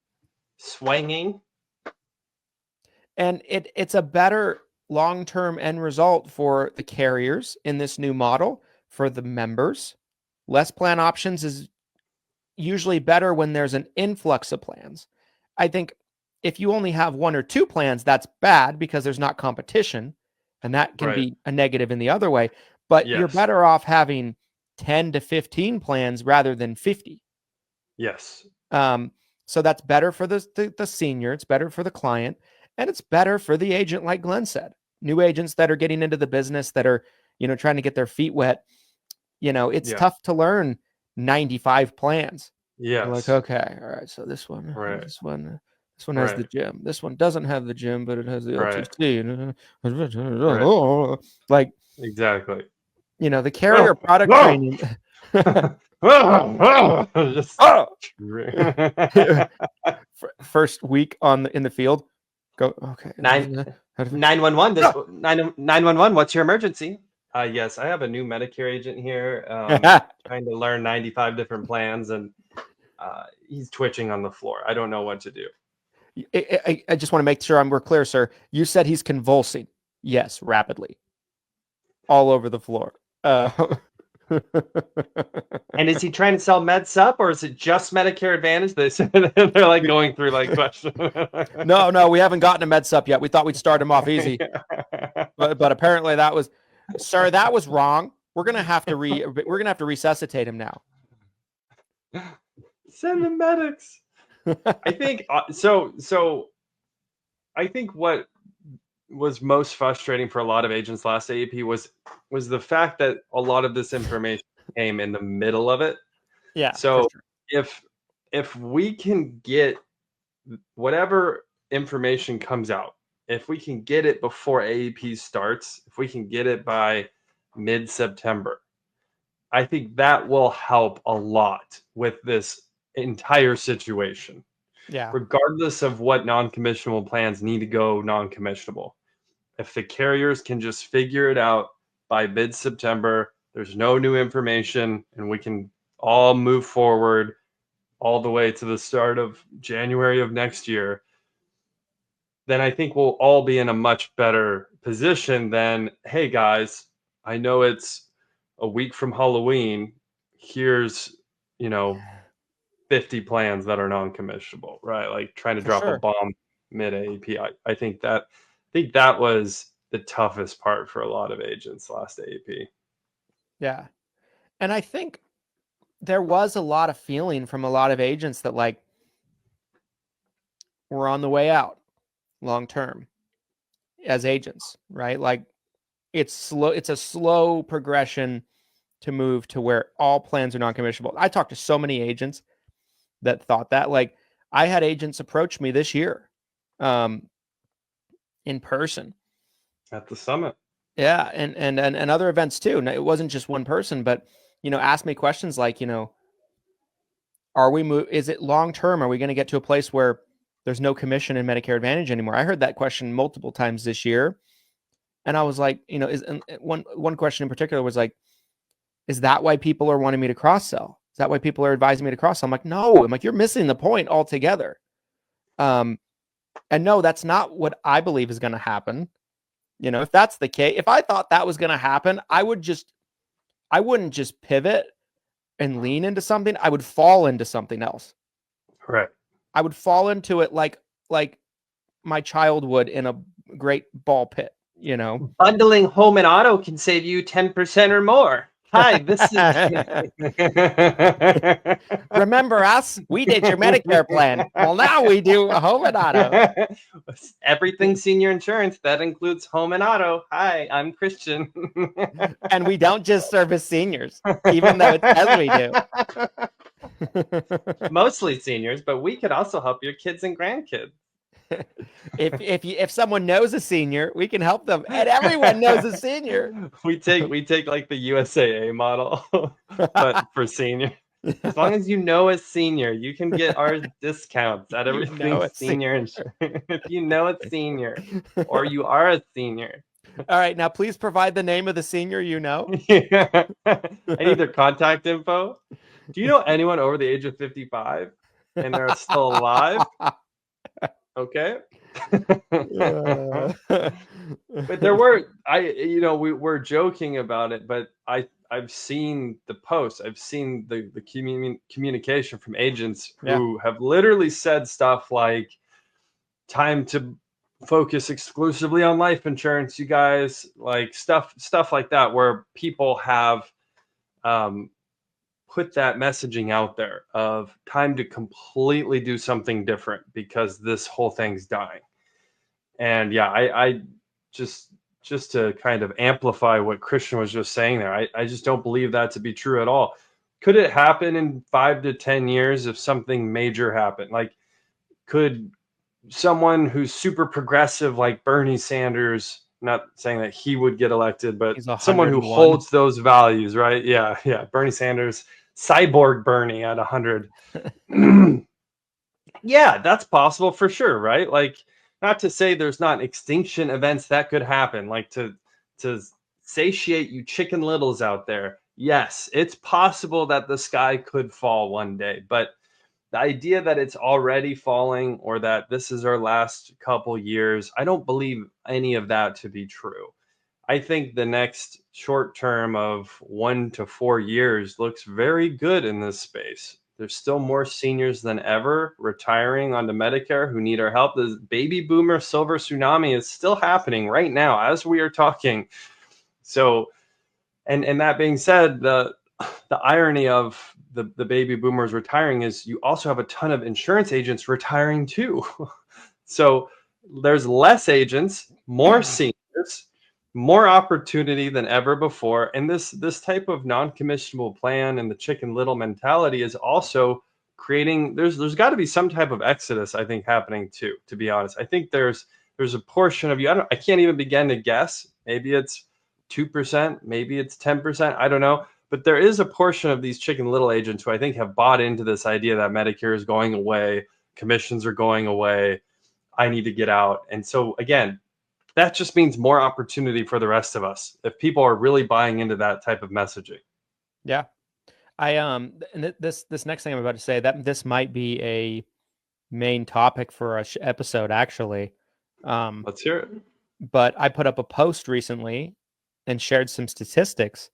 And it's a better long-term end result for the carriers in this new model, for the members. Less plan options is usually better when there's an influx of plans. I think if you only have 1 or 2 plans, that's bad because there's not competition, and that can be a negative in the other way. But you're better off having 10 to 15 plans rather than 50. Yes. So that's better for the senior. It's better for the client, and it's better for the agent, like Glenn said. New agents that are getting into the business, that are, trying to get their feet wet. It's tough to learn 95 plans. Yeah. Like, okay, all right. So this one, this one has the gym. This one doesn't have the gym, but it has the LTC. Like, exactly. The carrier product training. First week in the field. Go, okay. 911. 911. What's your emergency? Yes, I have a new Medicare agent here, trying to learn 95 different plans, and he's twitching on the floor. I don't know what to do. I just want to make sure we're clear, sir. You said he's convulsing. Yes, rapidly. All over the floor. And is he trying to sell MedSup, or is it just Medicare Advantage? They're like going through like questions. No, we haven't gotten a MedSup yet. We thought we'd start him off easy. But apparently that was, sir, that was wrong. we're gonna have to resuscitate him now. Send the medics. I think so. I think what was most frustrating for a lot of agents last AEP was the fact that a lot of this information came in the middle of it. Yeah. So sure. if we can get whatever information comes out, if we can get it before AEP starts, if we can get it by mid-September, I think that will help a lot with this entire situation. Yeah. Regardless of what non-commissionable plans need to go non-commissionable. If the carriers can just figure it out by mid-September, there's no new information, and we can all move forward all the way to the start of January of next year, then I think we'll all be in a much better position than, hey guys, I know it's a week from Halloween. Here's, 50 plans that are non-commissionable, right? Like trying to drop a bomb mid AEP. I think that was the toughest part for a lot of agents last AEP. Yeah. And I think there was a lot of feeling from a lot of agents that like we're on the way out long term as agents, right? Like it's slow, it's a slow progression to move to where all plans are non-commissionable. I talked to so many agents that thought that. Like I had agents approach me this year in person at the summit. Yeah, and other events too. It wasn't just one person, but ask me questions like, is it long term? Are we going to get to a place where there's no commission in Medicare Advantage anymore? I heard that question multiple times this year, and I was like, one question in particular was like, is that why people are wanting me to cross sell? Is that why people are advising me to cross sell? I'm like, no. I'm like, you're missing the point altogether. And no, that's not what I believe is going to happen. If that's the case, if I thought that was going to happen, I wouldn't just pivot and lean into something. I would fall into something else. Right. I would fall into it like my child would in a great ball pit, Bundling home and auto can save you 10% or more. Hi, this is... Remember us? We did your Medicare plan. Well, now we do a home and auto. Everything senior insurance, that includes home and auto. Hi, I'm Christian. And we don't just service seniors, even though it says we do. Mostly seniors, but we could also help your kids and grandkids. If someone knows a senior, we can help them, and everyone knows a senior. We take like the USAA model, but for senior. As long as you know a senior, you can get our discounts at Everything Senior Insurance. If you know a senior, or you are a senior. All right, now please provide the name of the senior you know. I need their contact info. Do you know anyone over the age of 55 and they're still alive? Okay. But there were, we were joking about it, but I've seen the posts, I've seen the communication from agents who have literally said stuff like, time to focus exclusively on life insurance, you guys, like stuff like that, where people have put that messaging out there of time to completely do something different because this whole thing's dying. And yeah, I just to kind of amplify what Christian was just saying there, I just don't believe that to be true at all. Could it happen in 5 to 10 years if something major happened? Like, could someone who's super progressive like Bernie Sanders, not saying that he would get elected, but someone who holds those values, right? Yeah. Bernie Sanders, cyborg Bernie at 100. Yeah, that's possible for sure, right? Like, not to say there's not extinction events that could happen, like to satiate you chicken littles out there. Yes, it's possible that the sky could fall one day, but the idea that it's already falling or that this is our last couple years, I don't believe any of that to be true. I think the next short term of 1 to 4 years looks very good in this space. There's still more seniors than ever retiring onto Medicare who need our help. The baby boomer silver tsunami is still happening right now as we are talking. So And that being said, the irony of the baby boomers retiring is you also have a ton of insurance agents retiring too. So there's less agents, more seniors, more opportunity than ever before. And this type of non-commissionable plan and the Chicken Little mentality is also creating, there's got to be some type of exodus, I think, happening too, to be honest. I think there's a portion of you, I can't even begin to guess. Maybe it's 2%, maybe it's 10%, I don't know. But there is a portion of these Chicken Little agents who I think have bought into this idea that Medicare is going away, commissions are going away, I need to get out. And so again, that just means more opportunity for the rest of us if people are really buying into that type of messaging. Yeah. And this next thing I'm about to say, that this might be a main topic for a episode actually. Let's hear it. But I put up a post recently and shared some statistics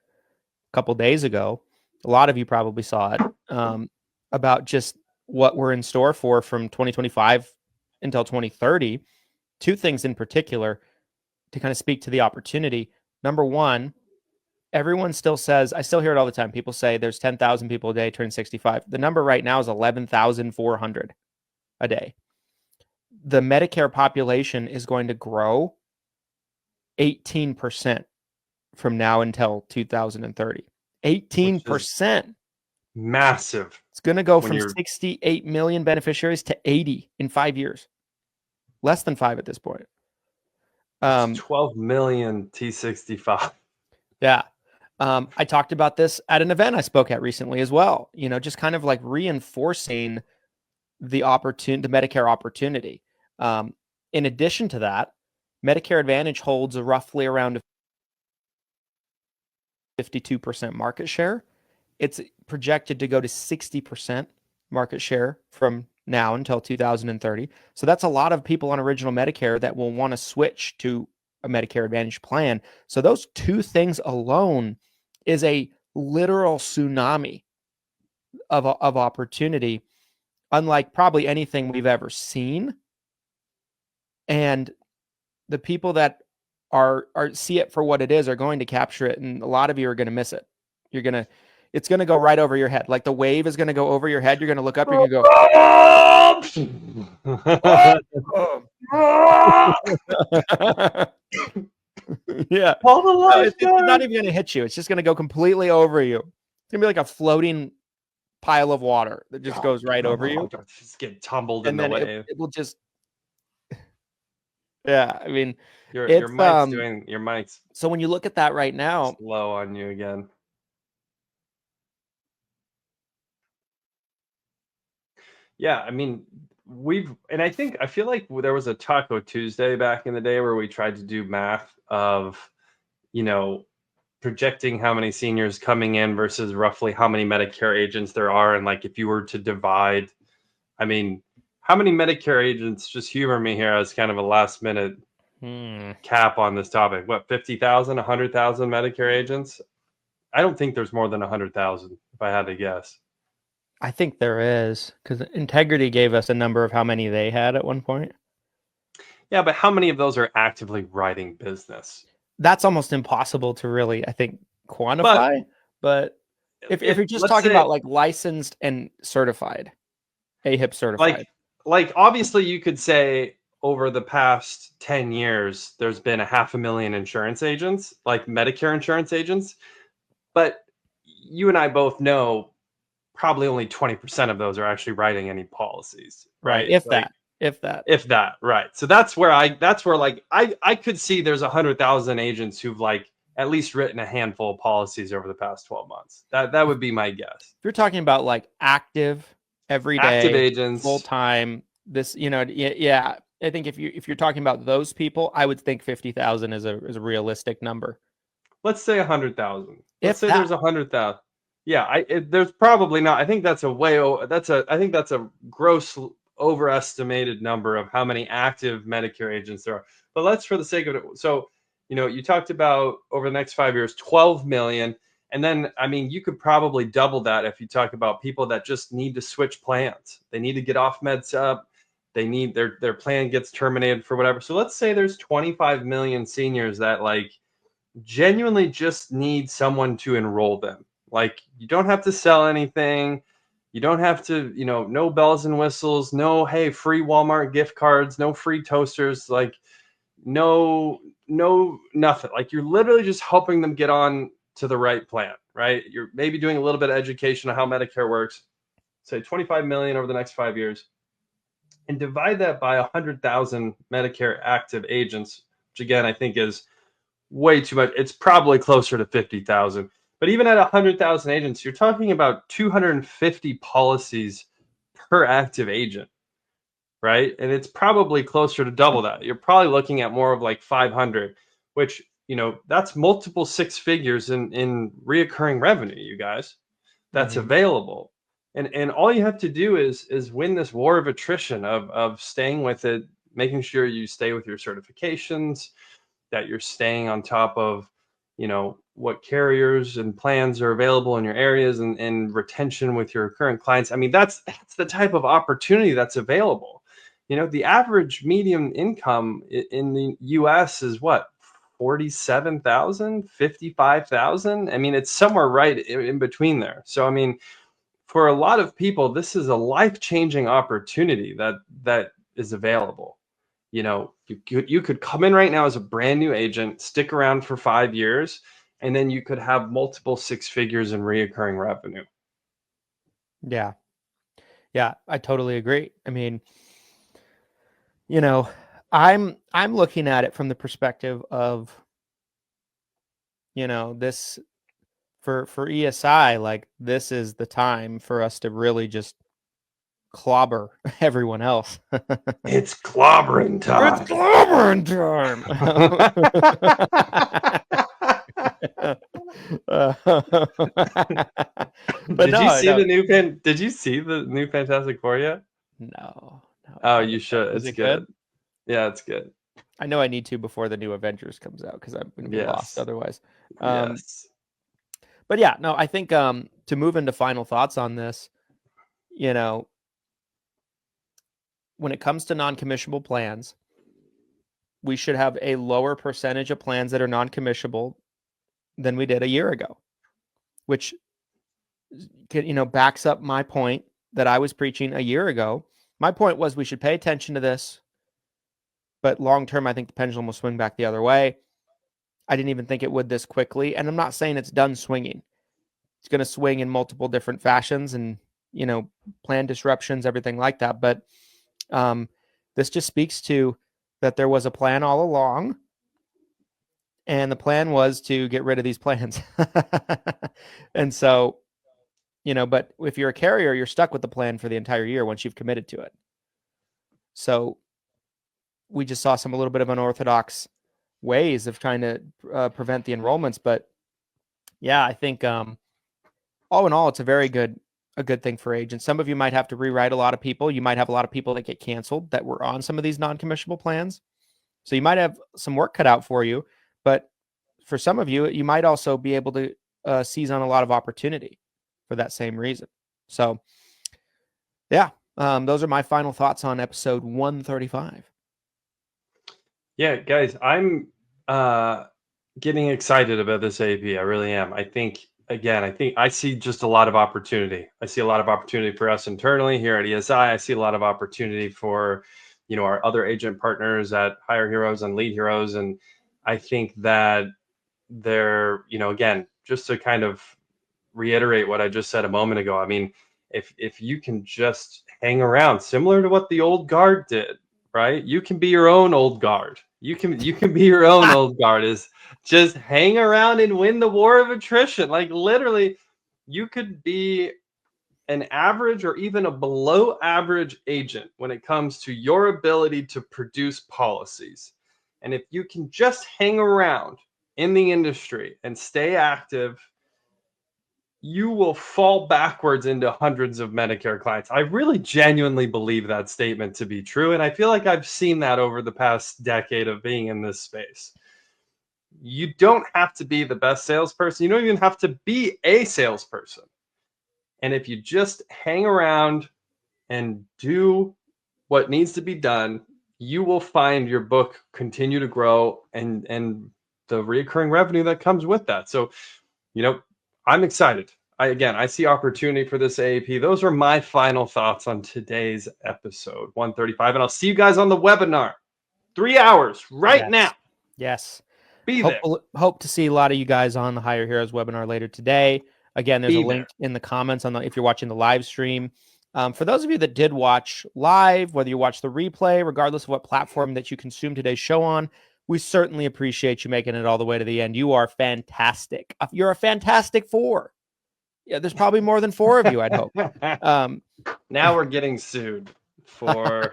a couple days ago. A lot of you probably saw it, about just what we're in store for from 2025 until 2030. Two things in particular to kind of speak to the opportunity. Number one, everyone still says, I still hear it all the time. People say there's 10,000 people a day turn 65. The number right now is 11,400 a day. The Medicare population is going to grow 18% from now until 2030. 18%. Massive. It's going to go from 68 million beneficiaries to 80 in 5 years. Less than 5 at this point. 12 million T65. Yeah. I talked about this at an event I spoke at recently as well. You know, just kind of like reinforcing the Medicare opportunity. In addition to that, Medicare Advantage holds a roughly around 52% market share. It's projected to go to 60% market share from now until 2030. So that's a lot of people on original Medicare that will want to switch to a Medicare Advantage plan. So those two things alone is a literal tsunami of opportunity, unlike probably anything we've ever seen. And the people that are see it for what it is are going to capture it, and a lot of you are going to miss it. It's going to go right over your head. Like the wave is going to go over your head. You're going to look up. You're going to go. Yeah. It's not even going to hit you. It's just going to go completely over you. It's going to be like a floating pile of water that just goes right over you. Just get tumbled in the wave. It will just. Yeah, I mean, your mic's. So when you look at that right now, slow on you again. Yeah, I mean, I feel like there was a Taco Tuesday back in the day where we tried to do math of, projecting how many seniors coming in versus roughly how many Medicare agents there are. And like, if you were to divide, I mean, how many Medicare agents, just humor me here as kind of a last minute cap on this topic. What, 50,000, 100,000 Medicare agents? I don't think there's more than 100,000 if I had to guess. I think there is, because Integrity gave us a number of how many they had at one point. Yeah, but how many of those are actively writing business? That's almost impossible to really, I think, quantify. But if you're just talking about like licensed and certified, AHIP certified. Like obviously you could say over the past 10 years, there's been 500,000 insurance agents, like Medicare insurance agents. But you and I both know probably only 20% of those are actually writing any policies, right? If that, right. So that's where I could see there's 100,000 agents who've like at least written a handful of policies over the past 12 months. That would be my guess. If you're talking about like active, everyday, active agents, full time, this, yeah. I think if you're talking about those people, I would think 50,000 is a realistic number. Let's say 100,000. Let's say there's 100,000. Yeah, there's probably not. I think that's I think that's a gross overestimated number of how many active Medicare agents there are. But let's, for the sake of it, so you talked about over the next 5 years, 12 million, and then I mean you could probably double that if you talk about people that just need to switch plans. They need to get off meds up. They need their plan gets terminated for whatever. So let's say there's 25 million seniors that like genuinely just need someone to enroll them. Like, you don't have to sell anything. You don't have to, no bells and whistles, no, hey, free Walmart gift cards, no free toasters, like no, nothing. Like, you're literally just helping them get on to the right plan, right? You're maybe doing a little bit of education on how Medicare works, say 25 million over the next 5 years, and divide that by 100,000 Medicare active agents, which again, I think is way too much. It's probably closer to 50,000. But even at 100,000 agents, you're talking about 250 policies per active agent, right? And it's probably closer to double that. You're probably looking at more of like 500, which, that's multiple six figures in reoccurring revenue, you guys. That's available. And all you have to do is win this war of attrition of staying with it, making sure you stay with your certifications, that you're staying on top of, what carriers and plans are available in your areas, and retention with your current clients. I mean, that's the type of opportunity that's available. The average median income in the US is what? 47,000, 55,000. I mean, it's somewhere right in between there. So, I mean, for a lot of people, this is a life-changing opportunity that is available. You could come in right now as a brand new agent, stick around for 5 years, and then you could have multiple six figures in reoccurring revenue. Yeah. Yeah, I totally agree. I mean, I'm looking at it from the perspective of, this for ESI, like, this is the time for us to really just clobber everyone else. It's clobbering time. It's clobbering time. But Did you see the new Fantastic Four yet? No. Oh, you should. Is it's it good? Yeah, it's good. I know I need to before the new Avengers comes out, because I'm going to be lost otherwise. Yes. But yeah, no, I think to move into final thoughts on this, when it comes to non-commissionable plans, we should have a lower percentage of plans that are non-commissionable than we did a year ago, which, backs up my point that I was preaching a year ago. My point was we should pay attention to this, but long-term, I think the pendulum will swing back the other way. I didn't even think it would this quickly, and I'm not saying it's done swinging. It's going to swing in multiple different fashions and, plan disruptions, everything like that. But this just speaks to that there was a plan all along, and the plan was to get rid of these plans. And so, but if you're a carrier, you're stuck with the plan for the entire year once you've committed to it. So we just saw a little bit of unorthodox ways of trying to prevent the enrollments. But yeah, I think all in all, it's a good thing for agents. Some of you might have to rewrite a lot of people. You might have a lot of people that get canceled that were on some of these non-commissionable plans. So you might have some work cut out for you. But for some of you, you might also be able to seize on a lot of opportunity for that same reason. So yeah, those are my final thoughts on episode 135. Yeah, guys, I'm getting excited about this AEP. I really am. I think I see just a lot of opportunity. I see a lot of opportunity for us internally here at ESI. I see a lot of opportunity for, our other agent partners at Hire Heroes and Lead Heroes. And I think that they're, again, just to kind of reiterate what I just said a moment ago. I mean, if you can just hang around, similar to what the old guard did, right? You can be your own old guard. You can be your own old guard. Is just hang around and win the war of attrition. Like, literally, you could be an average or even a below average agent when it comes to your ability to produce policies. And if you can just hang around in the industry and stay active, you will fall backwards into hundreds of Medicare clients. I really genuinely believe that statement to be true. And I feel like I've seen that over the past decade of being in this space. You don't have to be the best salesperson. You don't even have to be a salesperson. And if you just hang around and do what needs to be done, you will find your book continue to grow and the reoccurring revenue that comes with that. So, I'm excited. I see opportunity for this AEP. Those are my final thoughts on today's episode 135. And I'll see you guys on the webinar. 3 hours right now. Yes. Be there. Hope to see a lot of you guys on the Hire Heroes webinar later today. Again, there's a link in the comments if you're watching the live stream. For those of you that did watch live, whether you watch the replay, regardless of what platform that you consume today's show on, we certainly appreciate you making it all the way to the end. You are fantastic. You're a fantastic 4. Yeah, there's probably more than 4 of you, I'd hope. Now we're getting sued for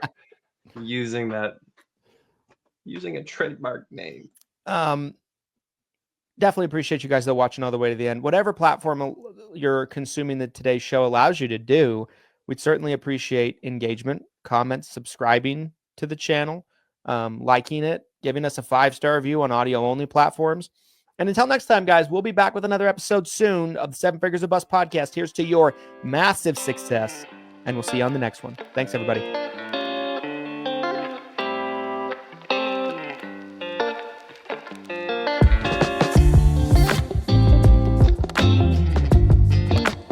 using a trademark name. Definitely appreciate you guys that are watching all the way to the end. Whatever platform you're consuming today's show allows you to do, we'd certainly appreciate engagement, comments, subscribing to the channel, liking it, giving us a 5-star review on audio-only platforms. And until next time, guys, we'll be back with another episode soon of the 7 Figures or Bust podcast. Here's to your massive success, and we'll see you on the next one. Thanks, everybody.